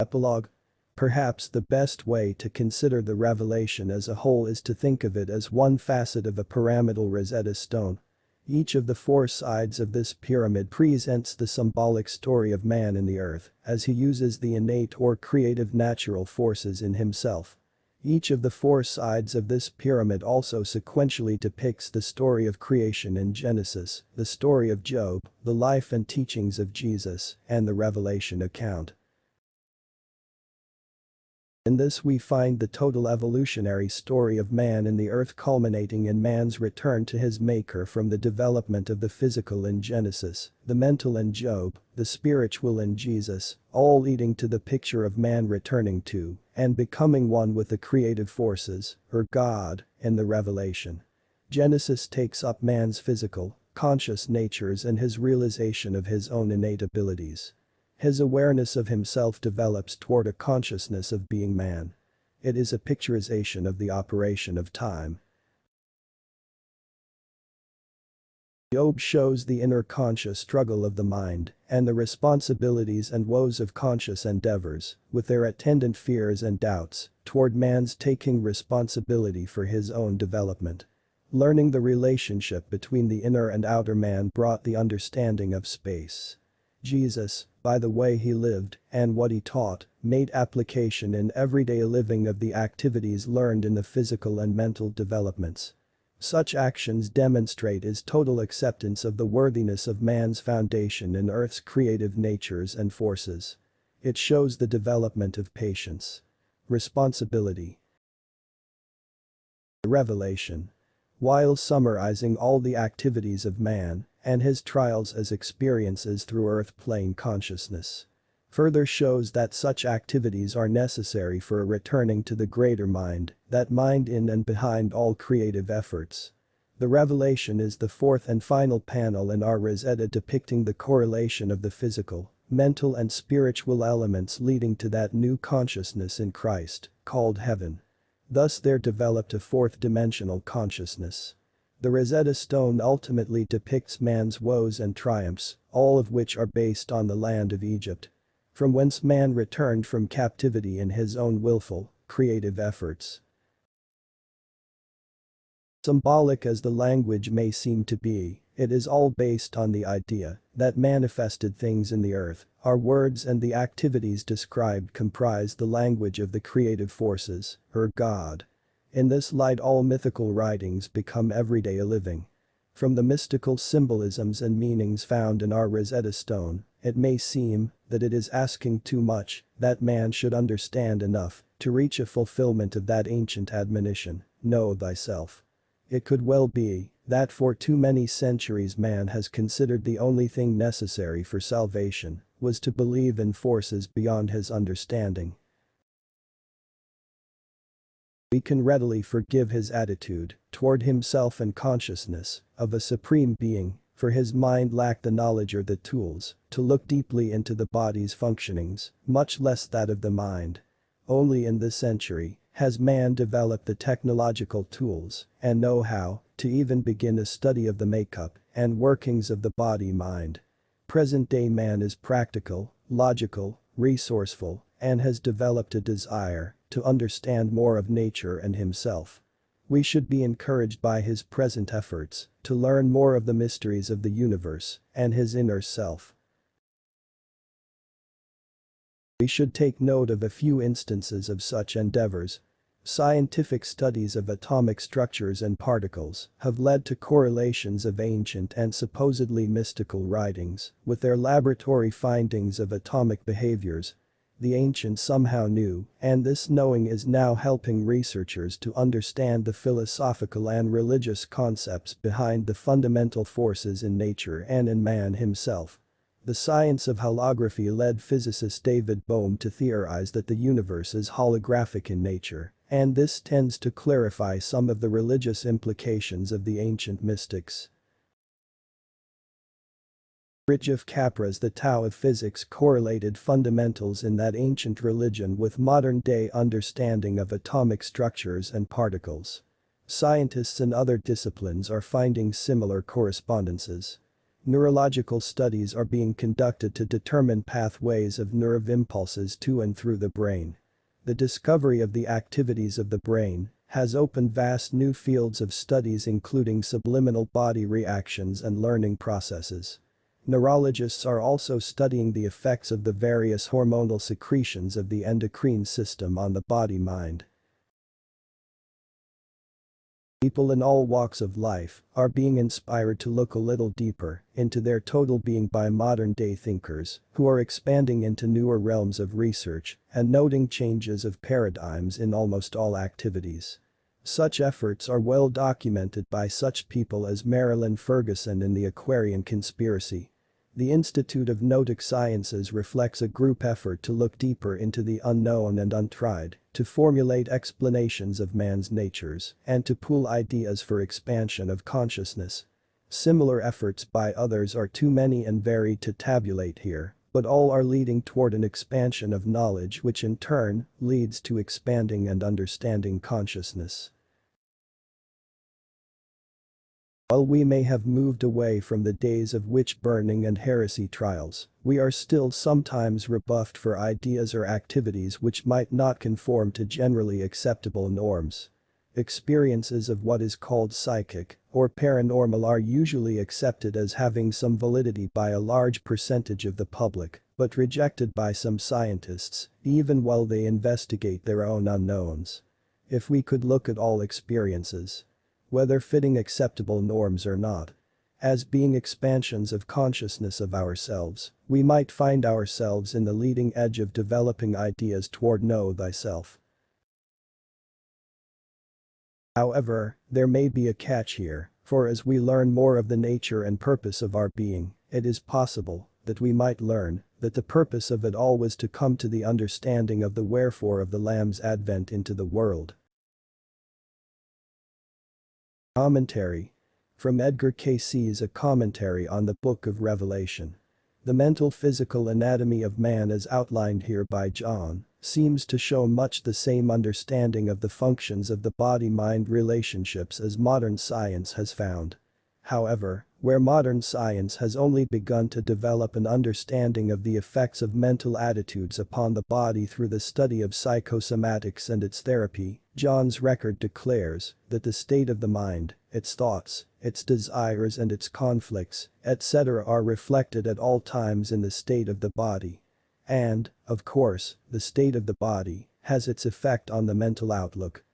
Epilogue. Perhaps the best way to consider the revelation as a whole is to think of it as one facet of a pyramidal Rosetta Stone. Each of the four sides of this pyramid presents the symbolic story of man in the earth as he uses the innate or creative natural forces in himself. Each of the four sides of this pyramid also sequentially depicts the story of creation in Genesis, the story of Job, the life and teachings of Jesus, and the Revelation account. In this we find the total evolutionary story of man in the earth culminating in man's return to his maker from the development of the physical in Genesis, the mental in Job, the spiritual in Jesus, all leading to the picture of man returning to and becoming one with the creative forces, or God, in the Revelation. Genesis takes up man's physical, conscious natures and his realization of his own innate abilities. His awareness of himself develops toward a consciousness of being man. It is a picturization of the operation of time. Job shows the inner conscious struggle of the mind and the responsibilities and woes of conscious endeavors, with their attendant fears and doubts, toward man's taking responsibility for his own development. Learning the relationship between the inner and outer man brought the understanding of space. Jesus, by the way he lived and what he taught, made application in everyday living of the activities learned in the physical and mental developments. Such actions demonstrate his total acceptance of the worthiness of man's foundation in earth's creative natures and forces. It shows the development of patience. Responsibility. The Revelation. While summarizing all the activities of man and his trials as experiences through earth-plane consciousness, further shows that such activities are necessary for a returning to the greater mind, that mind in and behind all creative efforts. The Revelation is the fourth and final panel in our Rosetta depicting the correlation of the physical, mental and spiritual elements leading to that new consciousness in Christ, called heaven. Thus there developed a fourth-dimensional consciousness. The Rosetta Stone ultimately depicts man's woes and triumphs, all of which are based on the land of Egypt, from whence man returned from captivity in his own willful, creative efforts. Symbolic as the language may seem to be, it is all based on the idea that manifested things in the earth, our words and the activities described comprise the language of the creative forces, or God. In this light all mythical writings become everyday living. From the mystical symbolisms and meanings found in our Rosetta Stone, it may seem that it is asking too much that man should understand enough to reach a fulfillment of that ancient admonition, know thyself. It could well be that for too many centuries man has considered the only thing necessary for salvation was to believe in forces beyond his understanding. We can readily forgive his attitude toward himself and consciousness of a supreme being, for his mind lacked the knowledge or the tools to look deeply into the body's functionings, much less that of the mind. Only in this century has man developed the technological tools and know-how to even begin a study of the makeup and workings of the body-mind. Present-day man is practical, logical, resourceful, and has developed a desire to understand more of nature and himself. We should be encouraged by his present efforts to learn more of the mysteries of the universe and his inner self. We should take note of a few instances of such endeavors. Scientific studies of atomic structures and particles have led to correlations of ancient and supposedly mystical writings with their laboratory findings of atomic behaviors. The ancients somehow knew, and this knowing is now helping researchers to understand the philosophical and religious concepts behind the fundamental forces in nature and in man himself. The science of holography led physicist David Bohm to theorize that the universe is holographic in nature, and this tends to clarify some of the religious implications of the ancient mystics. Bridge of Capra's The Tao of Physics correlated fundamentals in that ancient religion with modern-day understanding of atomic structures and particles. Scientists in other disciplines are finding similar correspondences. Neurological studies are being conducted to determine pathways of nerve impulses to and through the brain. The discovery of the activities of the brain has opened vast new fields of studies including subliminal body reactions and learning processes. Neurologists are also studying the effects of the various hormonal secretions of the endocrine system on the body-mind. People in all walks of life are being inspired to look a little deeper into their total being by modern-day thinkers who are expanding into newer realms of research and noting changes of paradigms in almost all activities. Such efforts are well documented by such people as Marilyn Ferguson in the Aquarian Conspiracy. The Institute of Noetic Sciences reflects a group effort to look deeper into the unknown and untried, to formulate explanations of man's natures, and to pool ideas for expansion of consciousness. Similar efforts by others are too many and varied to tabulate here, but all are leading toward an expansion of knowledge which in turn leads to expanding and understanding consciousness. While we may have moved away from the days of witch-burning and heresy trials, we are still sometimes rebuffed for ideas or activities which might not conform to generally acceptable norms. Experiences of what is called psychic or paranormal are usually accepted as having some validity by a large percentage of the public, but rejected by some scientists, even while they investigate their own unknowns. If we could look at all experiences, whether fitting acceptable norms or not, as being expansions of consciousness of ourselves, we might find ourselves in the leading edge of developing ideas toward know thyself. However, there may be a catch here, for as we learn more of the nature and purpose of our being, it is possible that we might learn that the purpose of it all was to come to the understanding of the wherefore of the Lamb's advent into the world. Commentary from Edgar Cayce, a commentary on the Book of Revelation. The mental physical anatomy of man as outlined here by John seems to show much the same understanding of the functions of the body-mind relationships as modern science has found. However, where modern science has only begun to develop an understanding of the effects of mental attitudes upon the body through the study of psychosomatics and its therapy, John's record declares that the state of the mind, its thoughts, its desires and its conflicts, etc. are reflected at all times in the state of the body. And, of course, the state of the body has its effect on the mental outlook.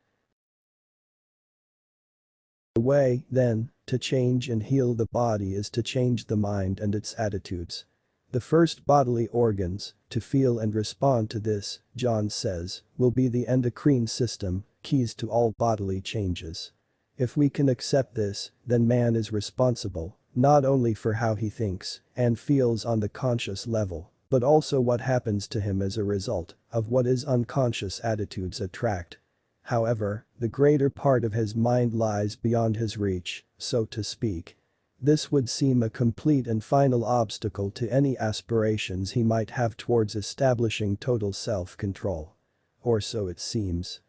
The way, then, to change and heal the body is to change the mind and its attitudes. The first bodily organs to feel and respond to this, John says, will be the endocrine system, keys to all bodily changes. If we can accept this, then man is responsible, not only for how he thinks and feels on the conscious level, but also what happens to him as a result of what his unconscious attitudes attract. However, the greater part of his mind lies beyond his reach, so to speak. This would seem a complete and final obstacle to any aspirations he might have towards establishing total self-control. Or so it seems.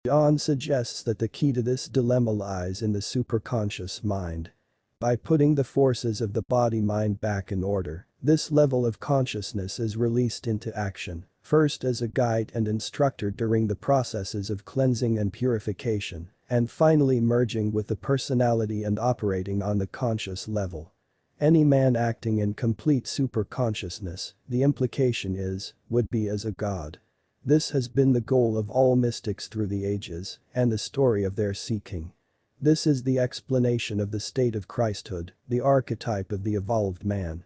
John suggests that the key to this dilemma lies in the superconscious mind. By putting the forces of the body-mind back in order, this level of consciousness is released into action, first as a guide and instructor during the processes of cleansing and purification, and finally merging with the personality and operating on the conscious level. Any man acting in complete superconsciousness, the implication is, would be as a god. This has been the goal of all mystics through the ages, and the story of their seeking. This is the explanation of the state of Christhood, the archetype of the evolved man.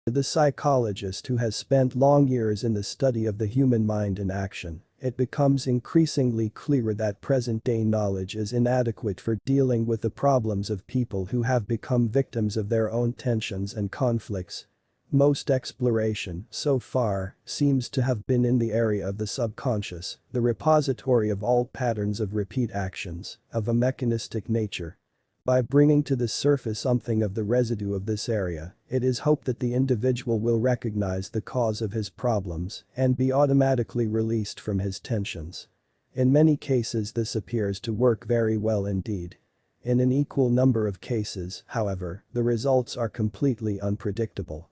To the psychologist who has spent long years in the study of the human mind in action, it becomes increasingly clear that present-day knowledge is inadequate for dealing with the problems of people who have become victims of their own tensions and conflicts. Most exploration, so far, seems to have been in the area of the subconscious, the repository of all patterns of repeat actions, of a mechanistic nature. By bringing to the surface something of the residue of this area, it is hoped that the individual will recognize the cause of his problems and be automatically released from his tensions. In many cases this appears to work very well indeed. In an equal number of cases, however, the results are completely unpredictable.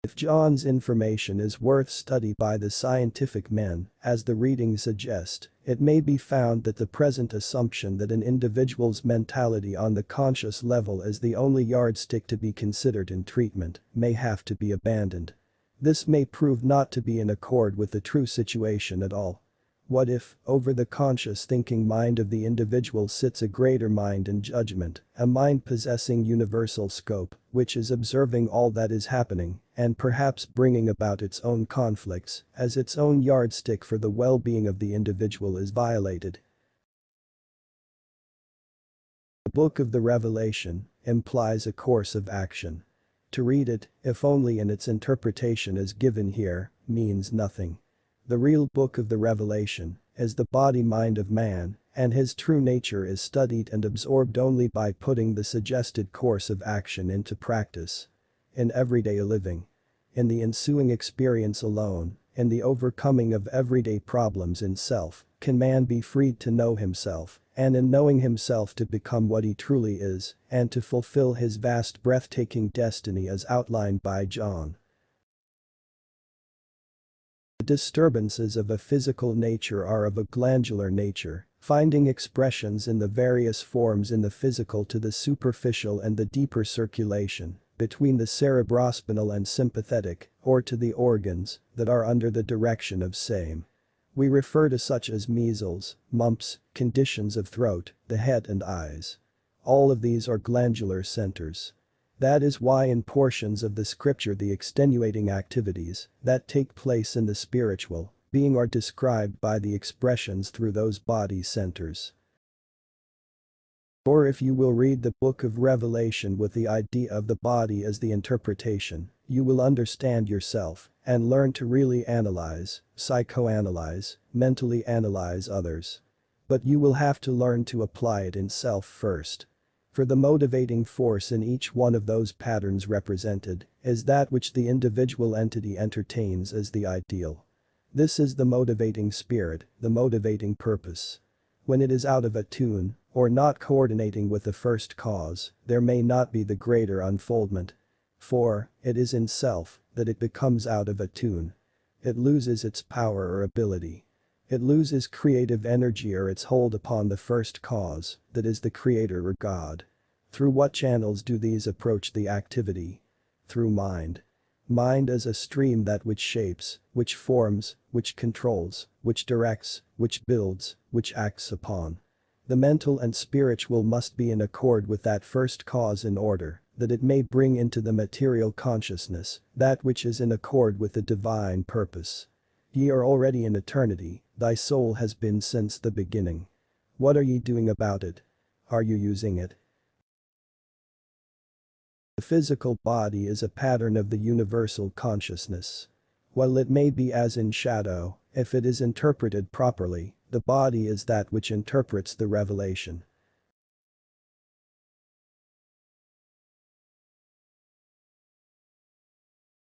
If John's information is worth study by the scientific men, as the readings suggest, it may be found that the present assumption that an individual's mentality on the conscious level is the only yardstick to be considered in treatment may have to be abandoned. This may prove not to be in accord with the true situation at all. What if, over the conscious thinking mind of the individual sits a greater mind and judgment, a mind possessing universal scope, which is observing all that is happening, and perhaps bringing about its own conflicts, as its own yardstick for the well-being of the individual is violated? The Book of the Revelation implies a course of action. To read it, if only in its interpretation as given here, means nothing. The real book of the Revelation is the body-mind of man, and his true nature is studied and absorbed only by putting the suggested course of action into practice. In everyday living. In the ensuing experience alone, in the overcoming of everyday problems in self, can man be freed to know himself, and in knowing himself to become what he truly is, and to fulfill his vast breathtaking destiny as outlined by John. The disturbances of a physical nature are of a glandular nature, finding expressions in the various forms in the physical to the superficial and the deeper circulation, between the cerebrospinal and sympathetic, or to the organs, that are under the direction of same. We refer to such as measles, mumps, conditions of throat, the head and eyes. All of these are glandular centers. That is why in portions of the scripture the extenuating activities that take place in the spiritual being are described by the expressions through those body centers. Or if you will read the book of Revelation with the idea of the body as the interpretation, you will understand yourself and learn to really analyze, psychoanalyze, mentally analyze others. But you will have to learn to apply it in self first. For the motivating force in each one of those patterns represented is that which the individual entity entertains as the ideal. This is the motivating spirit, the motivating purpose. When it is out of attune, or not coordinating with the first cause, there may not be the greater unfoldment. For, it is in self that it becomes out of attune. It loses its power or ability. It loses creative energy or its hold upon the first cause, that is the creator or God. Through what channels do these approach the activity? Through mind. Mind as a stream that which shapes, which forms, which controls, which directs, which builds, which acts upon. The mental and spiritual must be in accord with that first cause in order that it may bring into the material consciousness that which is in accord with the divine purpose. Ye are already in eternity, thy soul has been since the beginning. What are ye doing about it? Are you using it? The physical body is a pattern of the universal consciousness. While it may be as in shadow, if it is interpreted properly, the body is that which interprets the revelation.